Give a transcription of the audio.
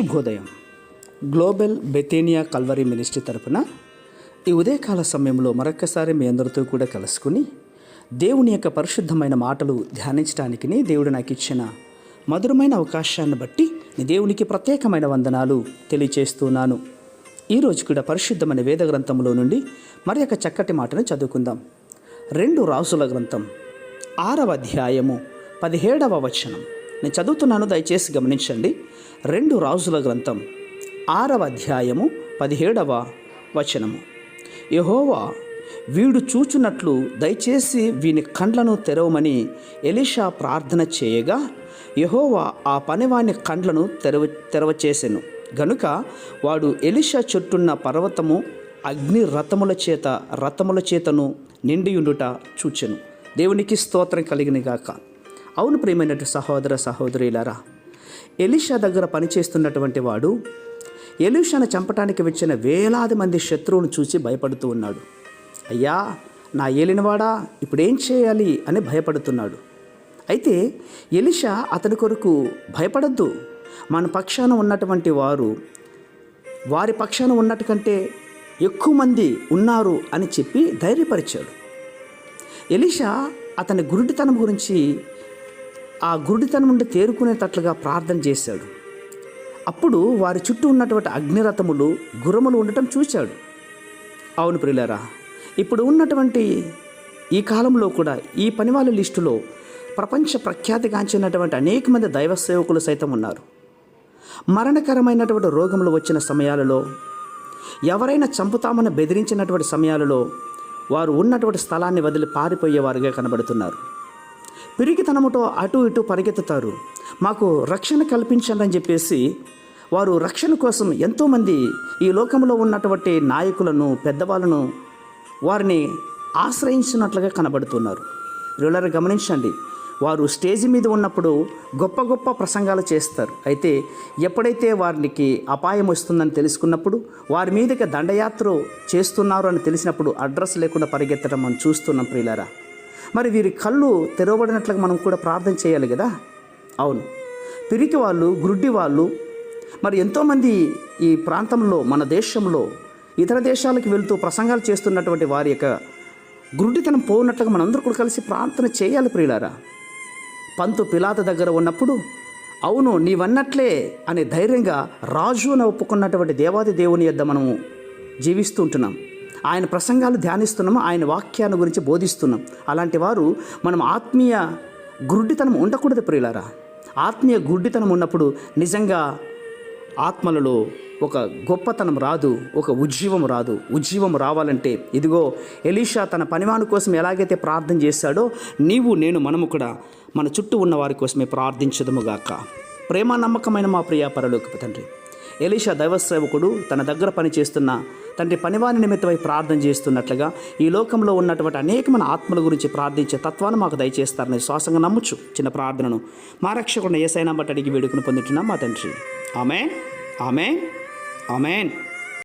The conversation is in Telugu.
శుభోదయం. గ్లోబల్ బెతేనియా కల్వరీ మినిస్ట్రీ తరపున ఈ ఉదయకాల సమయంలో మరొక్కసారి మీ అందరితో కూడా కలుసుకుని దేవుని యొక్క పరిశుద్ధమైన మాటలు ధ్యానించడానికి దేవుడు నాకు ఇచ్చిన మధురమైన అవకాశాన్ని బట్టి దేవునికి ప్రత్యేకమైన వందనాలు తెలియచేస్తున్నాను. ఈరోజు కూడా పరిశుద్ధమైన వేద గ్రంథంలో నుండి మరి యొక్క చక్కటి మాటను చదువుకుందాం. 2 రాజుల గ్రంథం 6వ అధ్యాయము 17వ వచనం నేను చదువుతున్నాను, దయచేసి గమనించండి. 2 రాజుల గ్రంథం 6వ అధ్యాయము 17వ వచనము. యెహోవా వీడు చూచున్నట్లు దయచేసి వీని కండ్లను తెరవమని ఎలీషా ప్రార్థన చేయగా యెహోవా ఆ పనివాని కండ్లను తెరవచేసెను. గనుక వాడు ఎలీషా చుట్టున్న పర్వతము అగ్ని రథముల చేతను నిండియుండుట చూచెను. దేవునికి స్తోత్రం కలిగిన గాక. అవును ప్రియమైనటువంటి సహోదర సహోదరులారా, ఎలీషా దగ్గర పనిచేస్తున్నటువంటి వాడు ఎలీషాను చంపటానికి వచ్చిన వేలాది మంది శత్రువులను చూసి భయపడుతూ ఉన్నాడు. అయ్యా నా ఏలినవాడా, ఇప్పుడేం చేయాలి అని భయపడుతున్నాడు. అయితే ఎలీషా అతని కొరకు భయపడద్దు, మన పక్షాన ఉన్నటువంటి వారి పక్షాన ఉన్నట్టు కంటే ఎక్కువ మంది ఉన్నారు అని చెప్పి ధైర్యపరిచాడు. ఎలీషా అతని గురుడితనం గురించి, ఆ గురుడితనం నుండి తేరుకునేటట్లుగా ప్రార్థన చేశాడు. అప్పుడు వారి చుట్టూ ఉన్నటువంటి అగ్నిరథములు గుర్రములు ఉండటం చూశాడు. అవును ప్రియులారా, ఇప్పుడు ఉన్నటువంటి ఈ కాలంలో కూడా ఈ పనివాళ్ళ లిస్టులో ప్రపంచ ప్రఖ్యాతిగాంచినటువంటి అనేక మంది దైవ సేవకులు సైతం ఉన్నారు. మరణకరమైనటువంటి రోగములు వచ్చిన సమయాలలో, ఎవరైనా చంపుతామని బెదిరించినటువంటి సమయాలలో వారు ఉన్నటువంటి స్థలాన్ని వదిలి పారిపోయేవారుగా కనబడుతున్నారు. పిరికితనముతో అటు ఇటు పరిగెత్తుతారు. మాకు రక్షణ కల్పించండి అని చెప్పేసి వారు రక్షణ కోసం ఎంతోమంది ఈ లోకంలో ఉన్నటువంటి నాయకులను, పెద్దవాళ్ళను వారిని ఆశ్రయించినట్లుగా కనబడుతున్నారు. రెగ్యులర్గా గమనించండి, వారు స్టేజ్ మీద ఉన్నప్పుడు గొప్ప గొప్ప ప్రసంగాలు చేస్తారు. అయితే ఎప్పుడైతే వారికి అపాయం వస్తుందని తెలుసుకున్నప్పుడు, వారి మీదకి దండయాత్ర చేస్తున్నారు అని తెలిసినప్పుడు అడ్రస్ లేకుండా పరిగెత్తడం మనం చూస్తున్నాం ప్రియులారా. మరి వీరి కళ్ళు తెరవబడినట్లుగా మనం కూడా ప్రార్థన చేయాలి కదా. అవును, పిరికి వాళ్ళు, గుడ్డి వాళ్ళు, మరి ఎంతోమంది ఈ ప్రాంతంలో, మన దేశంలో ఇతర దేశాలకు వెళ్తూ ప్రసంగాలు చేస్తున్నటువంటి వారి యొక్క గుడ్డితనం పోనట్లుగా మనందరూ కూడా కలిసి ప్రార్థన చేయాలి ప్రియులారా. పంతు పిలాతు దగ్గర ఉన్నప్పుడు అవును నీవన్నట్లే అనే ధైర్యంగా రాజును ఒప్పుకున్నటువంటి దేవాది దేవుని యొద్ద మనము జీవిస్తూ ఉంటున్నాం. ఆయన ప్రసంగాలు ధ్యానిస్తున్నాము, ఆయన వాక్యాన్ని గురించి బోధిస్తున్నాం. అలాంటి వారు మనం ఆత్మీయ గుడ్డితనం ఉండకూడదు ప్రియులారా. ఆత్మీయ గుడ్డితనం ఉన్నప్పుడు నిజంగా ఆత్మలలో ఒక గొప్పతనం రాదు, ఒక ఉజ్జీవం రాదు. ఉజ్జీవం రావాలంటే ఇదిగో ఎలీషా తన పనివాని కోసం ఎలాగైతే ప్రార్థన చేశాడో, నీవు నేను మనము కూడా మన చుట్టూ ఉన్న వారి కోసమే ప్రార్థించదుముగాక. ప్రేమ నమ్మకమైన మా ప్రియ పరలోకపు తండ్రి, ఎలీషా దైవ సేవకుడు తన దగ్గర పనిచేస్తున్న తండ్రి పనివాని నిమిత్తమై ప్రార్థన చేస్తున్నట్లుగా ఈ లోకంలో ఉన్నటువంటి అనేకమైన ఆత్మల గురించి ప్రార్థించే తత్వాన్ని మాకు దయచేస్తారని శ్వాసంగా నమ్ముచు చిన్న ప్రార్థనను మా రక్షకుడిని యేసయ్య బట్టి అడిగి వేడుకుని పొందుతున్నాం మా తండ్రి. ఆమేన్, ఆమేన్, ఆమేన్.